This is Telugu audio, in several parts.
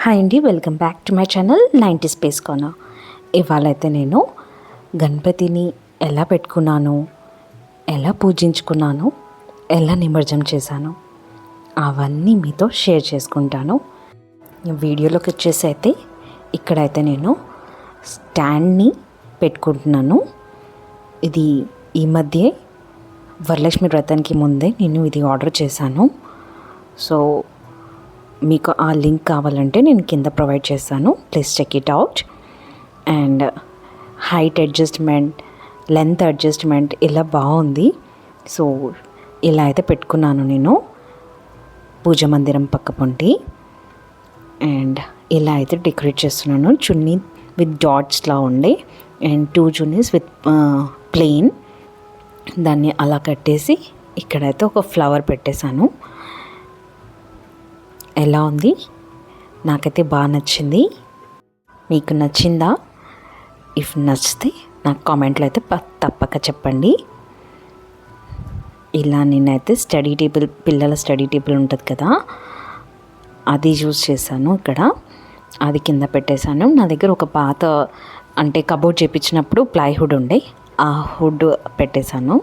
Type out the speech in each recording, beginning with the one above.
హాయ్ అండి, welcome back to my channel 90 space corner. ఇవాళ అయితే నేను గణపతిని ఎలా పెట్టుకున్నాను, ఎలా పూజించుకున్నాను, ఎలా నిమజ్జనం చేశాను అవన్నీ మీతో షేర్ చేసుకుంటాను. వీడియోలోకి వచ్చేసి అయితే ఇక్కడైతే నేను స్టాండ్ని పెట్టుకుంటున్నాను. ఇది ఈ మధ్య వరలక్ష్మి వ్రతానికి ముందే నేను ఇది ఆర్డర్ చేశాను. సో మీకు ఆ లింక్ కావాలంటే నేను కింద ప్రొవైడ్ చేస్తాను, please check it out. And height adjustment, length adjustment ఇలా బాగుంది. సో ఇలా అయితే పెట్టుకున్నాను నేను పూజ మందిరం పక్క పొంటి. అండ్ ఇలా అయితే డెకరేట్ చేస్తున్నాను. చున్నీ విత్ డాట్స్లా ఉండే అండ్ 2 చున్నీస్ విత్ ప్లెయిన్. దాన్ని అలా కట్టేసి ఇక్కడైతే ఒక ఫ్లవర్ పెట్టేశాను. ఎలా ఉంది? నాకైతే బాగా నచ్చింది. మీకు నచ్చిందా? ఇఫ్ నచ్చితే నాకు కామెంట్లో అయితే తప్పక చెప్పండి. ఇలా నేనైతే స్టడీ టేబుల్, పిల్లల స్టడీ టేబుల్ ఉంటుంది కదా, అది యూజ్ చేశాను. ఇక్కడ అది కింద పెట్టేశాను. నా దగ్గర ఒక పాత అంటే కబోర్డ్ చేయించినప్పుడు ప్లైవుడ్ ఉండే, ఆ హుడ్ పెట్టేశాను.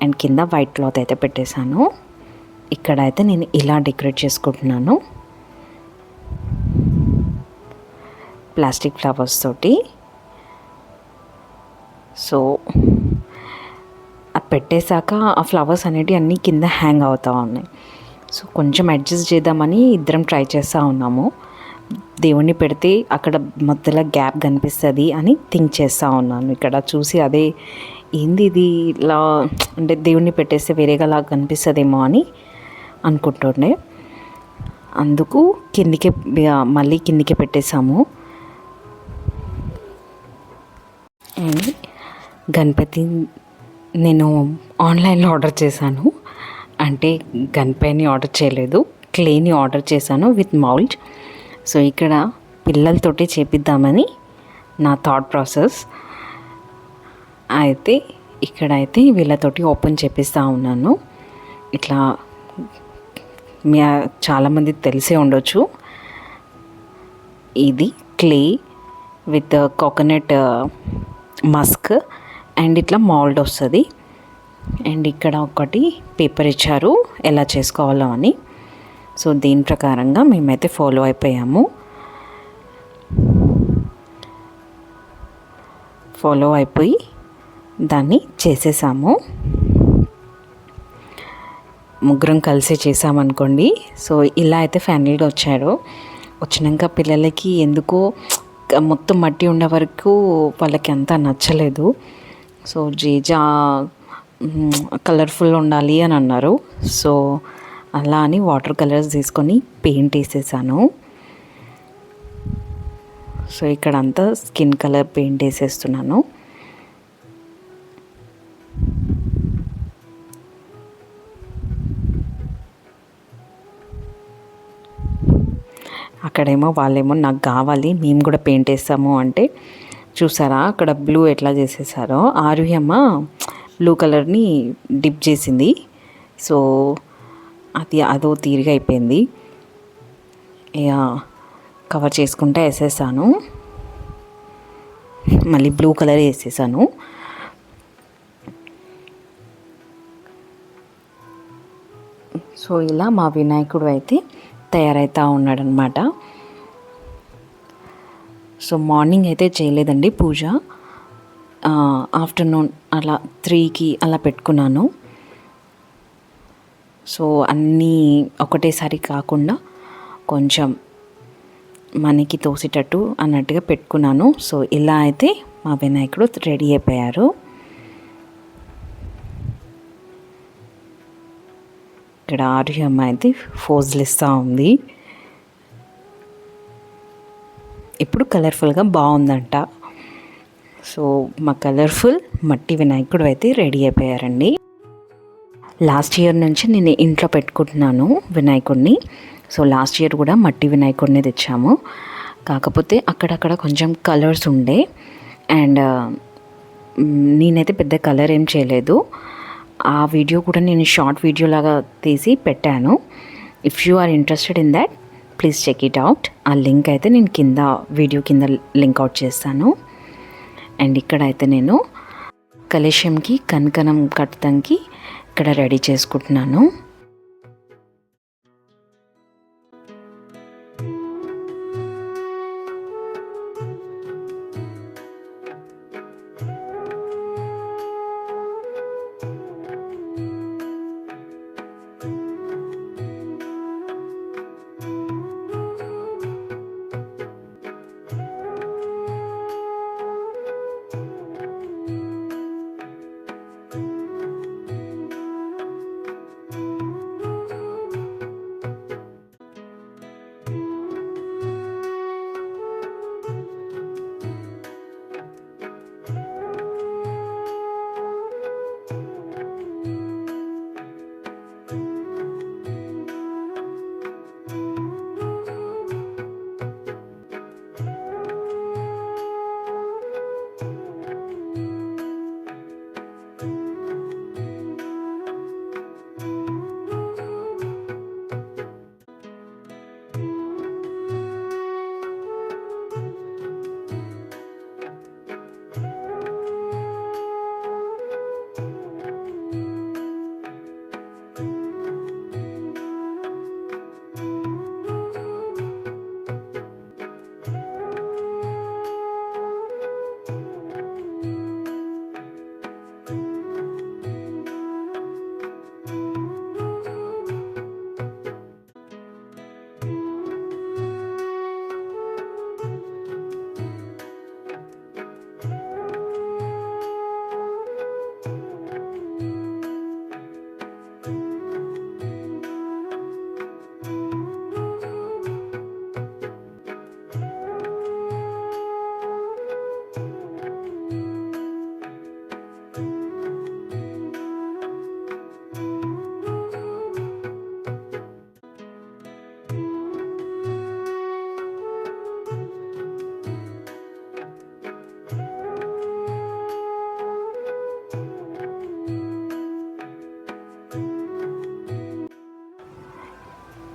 అండ్ కింద వైట్ క్లాత్ అయితే పెట్టేశాను. ఇక్కడ అయితే నేను ఇలా డెకరేట్ చేసుకుంటున్నాను ప్లాస్టిక్ ఫ్లవర్స్ తోటి. సో అది పెట్టేశాక ఆ ఫ్లవర్స్ అనేవి అన్నీ కింద హ్యాంగ్ అవుతూ ఉన్నాయి. సో కొంచెం అడ్జస్ట్ చేద్దామని ఇద్దరం ట్రై చేస్తూ ఉన్నాము. దేవుణ్ణి పెడితే అక్కడ మధ్యలో గ్యాప్ కనిపిస్తుంది అని థింక్ చేస్తూ ఉన్నాను. ఇక్కడ చూసి అదే ఏంది ఇది ఇలా అంటే దేవుణ్ణి పెట్టేస్తే వేరేగా కనిపిస్తుందేమో అని అనుకుంటుండే. అందుకు మళ్ళీ కిందికి పెట్టేశాము. అండ్ గణపతి నేను ఆన్లైన్లో ఆర్డర్ చేశాను. అంటే గణపతిని ఆర్డర్ చేయలేదు, క్లేని ఆర్డర్ చేశాను విత్ మౌల్డ్. సో ఇక్కడ పిల్లలతోటి చేపిద్దామని నా థాట్ ప్రాసెస్. అయితే ఇక్కడైతే వీళ్ళతోటి ఓపెన్ చేపిస్తూ ఉన్నాను. ఇట్లా చాలామంది తెలిసే ఉండొచ్చు, ఇది clay with coconut Musk and ఇట్లా మౌల్డ్ వస్తుంది. అండ్ ఇక్కడ ఒకటి పేపర్ ఇచ్చారు ఎలా చేసుకోవాలో అని. సో దీని ప్రకారంగా మేమైతే ఫాలో అయిపోయాము. ఫాలో అయిపోయి దాన్ని చేసేసాము. ముగ్గురం కలిసి చేసామనుకోండి. సో ఇలా అయితే ఫైనల్గా వచ్చాడు. వచ్చినాక పిల్లలకి ఎందుకో మొత్తం మట్టి ఉండే వరకు వాళ్ళకి అంతా నచ్చలేదు. సో జీజా కలర్ఫుల్ ఉండాలి అని అన్నారు. సో అలా అని వాటర్ కలర్స్ తీసుకొని పెయింట్ వేసేసాను. సో ఇక్కడంతా స్కిన్ కలర్ పెయింట్ వేసేస్తున్నాను. అక్కడేమో వాళ్ళేమో నాకు కావాలి, మేము కూడా పెయింట్ వేస్తాము అంటే, చూసారా అక్కడ బ్లూ ఎట్లా చేసేసారో. ఆరుహ్యమ్మ బ్లూ కలర్ని డిప్ చేసింది. సో అదో తీరిగా అయిపోయింది. ఇక కవర్ చేసుకుంటే వేసేసాను. మళ్ళీ బ్లూ కలర్ వేసేసాను. సో ఇలా మా వినాయకుడు అయితే తయారవుతూ ఉన్నాడనమాట. సో మార్నింగ్ అయితే చేయలేదండి పూజ, ఆఫ్టర్నూన్ అలా 3కి అలా పెట్టుకున్నాను. సో అన్నీ ఒకటేసారి కాకుండా కొంచెం మనకి తోసేటట్టు అన్నట్టుగా పెట్టుకున్నాను. సో ఇలా అయితే మా వినాయకుడు రెడీ అయిపోయారు. ఇక్కడ ఆర్యమ్మ అయితే ఫోజులు ఇస్తూ ఉంది. ఇప్పుడు కలర్ఫుల్గా బాగుందంట. సో మా కలర్ఫుల్ మట్టి వినాయకుడు అయితే రెడీ అయిపోయారండి. లాస్ట్ ఇయర్ నుంచి నేను ఇంట్లో పెట్టుకుంటున్నాను వినాయకుడిని. సో లాస్ట్ ఇయర్ కూడా మట్టి వినాయకుడిని తెచ్చాము. కాకపోతే అక్కడక్కడ కొంచెం కలర్స్ ఉండే అండ్ నేనైతే పెద్ద కలర్ ఏం చేయలేదు. ఆ వీడియో కూడా నేను షార్ట్ వీడియో లాగా తీసి పెట్టాను. If you are interested in that please check it out. ఆ లింక్ అయితే నేను వీడియో కింద లింక్ అవుట్ చేస్తాను. అండ్ ఇక్కడైతే నేను కలశంకి కనకనం కట్టడానికి ఇక్కడ రెడీ చేసుకుంటున్నాను.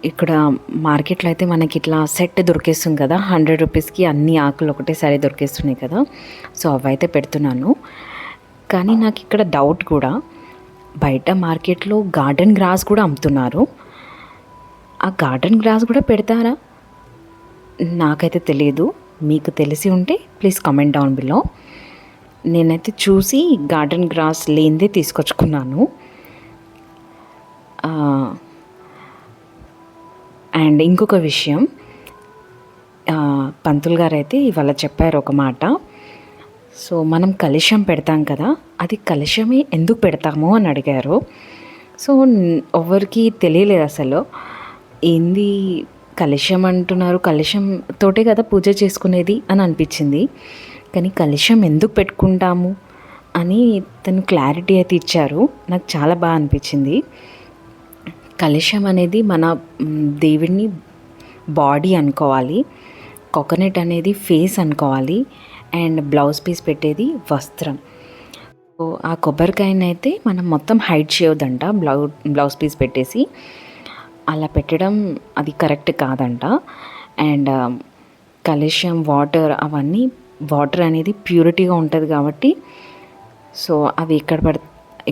ఇక్కడ మార్కెట్లో అయితే మనకి ఇట్లా సెట్ దొరికేస్తుంది కదా, 100 రూపీస్కి అన్ని ఆకులు ఒకటేసారి దొరికేస్తున్నాయి కదా. సో అవైతే పెడుతున్నాను. కానీ నాకు ఇక్కడ డౌట్ కూడా, బయట మార్కెట్లో గార్డెన్ గ్రాస్ కూడా అమ్ముతున్నారు. ఆ గార్డెన్ గ్రాస్ కూడా పెడతారా? నాకైతే తెలియదు. మీకు తెలిసి ఉంటే ప్లీజ్ కామెంట్ డౌన్ బిలో. నేనైతే చూసి గార్డెన్ గ్రాస్ లేనిదే తీసుకొచ్చుకున్నాను. అండ్ ఇంకొక విషయం, పంతులు గారు అయితే ఇవాళ చెప్పారు ఒక మాట. సో మనం కలశం పెడతాం కదా, అది కలశమే ఎందుకు పెడతాము అని అడిగారు. సో ఎవరికి తెలియలేదు అసలు, ఏంది కలశం అంటున్నారు, కలశం తోటే కదా పూజ చేసుకునేది అని అనిపించింది. కానీ కలశం ఎందుకు పెట్టుకుంటాము అని తను క్లారిటీ అయితే ఇచ్చారు. నాకు చాలా బాగా అనిపించింది. కలశం అనేది మన దేవుడిని బాడీ అనుకోవాలి, కోకోనట్ అనేది ఫేస్ అనుకోవాలి, అండ్ బ్లౌజ్ పీస్ పెట్టేది వస్త్రం. సో ఆ కొబ్బరికాయనైతే మనం మొత్తం హైడ్ చేయొద్దంట, బ్లౌజ్ పీస్ పెట్టేసి అలా పెట్టడం అది కరెక్ట్ కాదంట. అండ్ కలశం వాటర్ అవన్నీ, వాటర్ అనేది ప్యూరిటీగా ఉంటుంది కాబట్టి సో అవి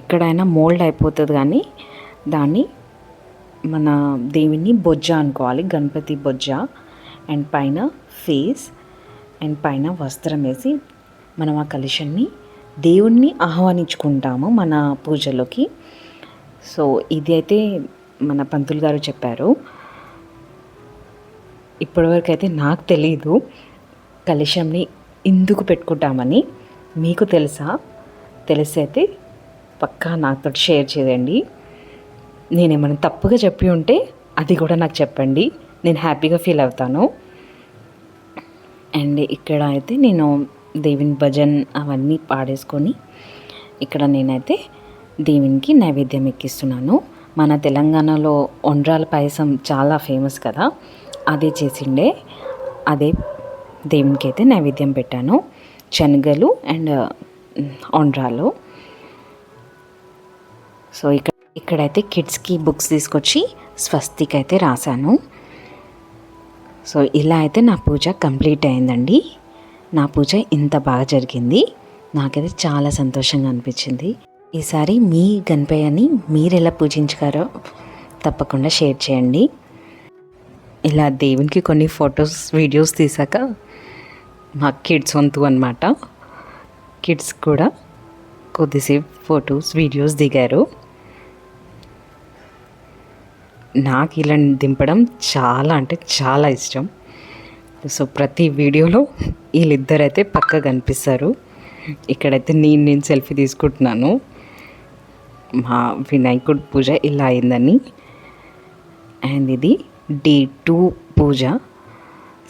ఎక్కడైనా మోల్డ్ అయిపోతుంది. కానీ దాన్ని మన దేవుని బొజ్జ అనుకోవాలి, గణపతి బొజ్జ. అండ్ పైన ఫేస్ అండ్ పైన వస్త్రం వేసి మనం ఆ కలశాన్ని దేవుణ్ణి ఆహ్వానించుకుంటాము మన పూజలోకి. సో ఇది అయితే మన పంతులు గారు చెప్పారు. ఇప్పటివరకు అయితే నాకు తెలీదు కలశంని ఎందుకు పెట్టుకుంటామని. మీకు తెలుసా? తెలిసైతే పక్కా నాతో షేర్ చేయండి. నేనేమైనా తప్పుగా చెప్పి ఉంటే అది కూడా నాకు చెప్పండి, నేను హ్యాపీగా ఫీల్ అవుతాను. అండ్ ఇక్కడ అయితే నేను దేవుని భజన్ అవన్నీ పాడేసుకొని ఇక్కడ నేనైతే దేవునికి నైవేద్యం ఎక్కిస్తున్నాను. మన తెలంగాణలో ఒండ్రాల పాయసం చాలా ఫేమస్ కదా, అదే చేసిండే, అదే దేవునికి అయితే నైవేద్యం పెట్టాను. శనగలు అండ్ ఒండ్రాలు. సో ఇక్కడైతే కిడ్స్కి బుక్స్ తీసుకొచ్చి స్వస్తిక్ అయితే రాశాను. సో ఇలా అయితే నా పూజ కంప్లీట్ అయిందండి. నా పూజ ఇంత బాగా జరిగింది. నాకైతే చాలా సంతోషంగా అనిపించింది. ఈసారి మీ గణపయ్యని మీరు ఎలా పూజించారో తప్పకుండా షేర్ చేయండి. ఇలా దేవునికి కొన్ని ఫొటోస్ వీడియోస్ తీసాక మా కిడ్స్ వంతు అన్నమాట. కిడ్స్ కూడా కొద్దిసేపు ఫొటోస్ వీడియోస్ దిగారు. నాకు ఇలా దింపడం చాలా అంటే చాలా ఇష్టం. సో ప్రతి వీడియోలో వీళ్ళిద్దరైతే పక్కగా కనిపిస్తారు. ఇక్కడైతే నేను సెల్ఫీ తీసుకుంటున్నాను. మా వినాయకుడి పూజ ఇలా అయిందని. అండ్ ఇది డే 2 పూజ.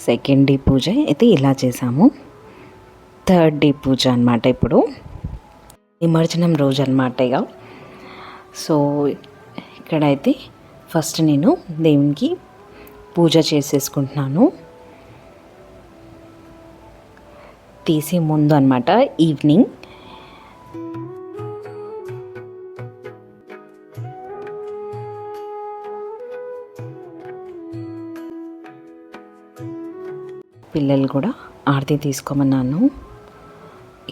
సెకండ్ డే పూజ అయితే ఇలా చేసాము. థర్డ్ డే పూజ అనమాట. ఇప్పుడు నిమజ్జనం రోజు అనమాట ఇక. సో ఇక్కడైతే ఫస్ట్ నేను దేవునికి పూజ చేసేసుకుంటున్నాను. తీసే ముందు అనమాట ఈవినింగ్. పిల్లలు కూడా ఆరతి తీసుకోమన్నాను.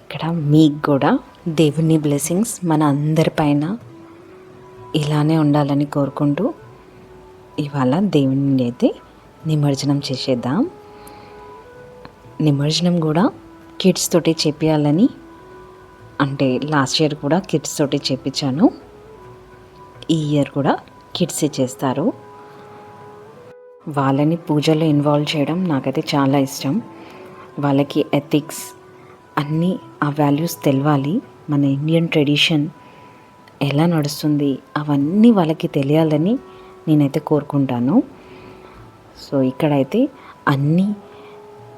ఇక్కడ మీకు కూడా దేవుని బ్లెస్సింగ్స్ మన అందరిపైన ఇలానే ఉండాలని కోరుకుంటూ ఇవాళ దేవుని అయితే నిమజ్జనం చేసేద్దాం. నిమజ్జనం కూడా కిడ్స్ తోటి చేపించాలని, అంటే లాస్ట్ ఇయర్ కూడా కిడ్స్ తోటి చేపించాను. ఈ ఇయర్ కూడా కిడ్సే చేస్తారు. వాళ్ళని పూజలో ఇన్వాల్వ్ చేయడం నాకైతే చాలా ఇష్టం. వాళ్ళకి ఎథిక్స్ అన్నీ ఆ వాల్యూస్ తెలవాలి. మన ఇండియన్ ట్రెడిషన్ ఎలా నడుస్తుంది అవన్నీ వాళ్ళకి తెలియాలని నేనైతే కోరుకుంటాను. సో ఇక్కడైతే అన్నీ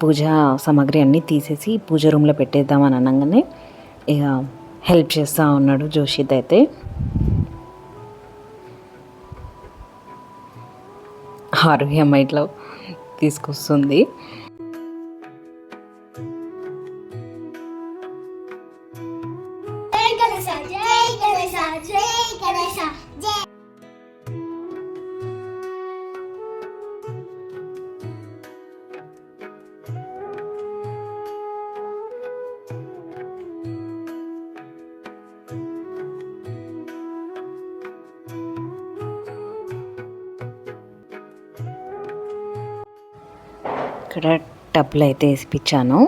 పూజా సామాగ్రి అన్నీ తీసేసి పూజ రూమ్లో పెట్టేద్దామని అనగానే ఇక హెల్ప్ చేస్తూ ఉన్నాడు జోషిత్. అయితే ఆరోగ్యం ఇట్లా తీసుకొస్తుంది. ఇక్కడ టబ్లో అయితే వేసిపించాను.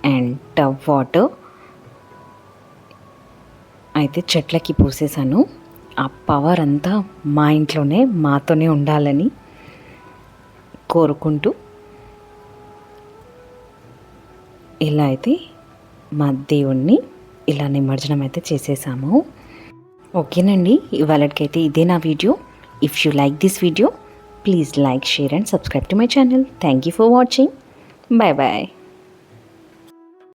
అండ్ టబ్ వాటర్ అయితే చెట్లకి పోసేసాను. ఆ పవర్ అంతా మా ఇంట్లోనే మాతోనే ఉండాలని కోరుకుంటూ ఇలా అయితే మా దేవుణ్ణి ఇలా నిమజ్జనం అయితే చేసేసాము. ఓకేనండి, ఇవాళకైతే ఇదే నా video. If you like this video, please like, share and subscribe to my channel. Thank you for watching. Bye bye.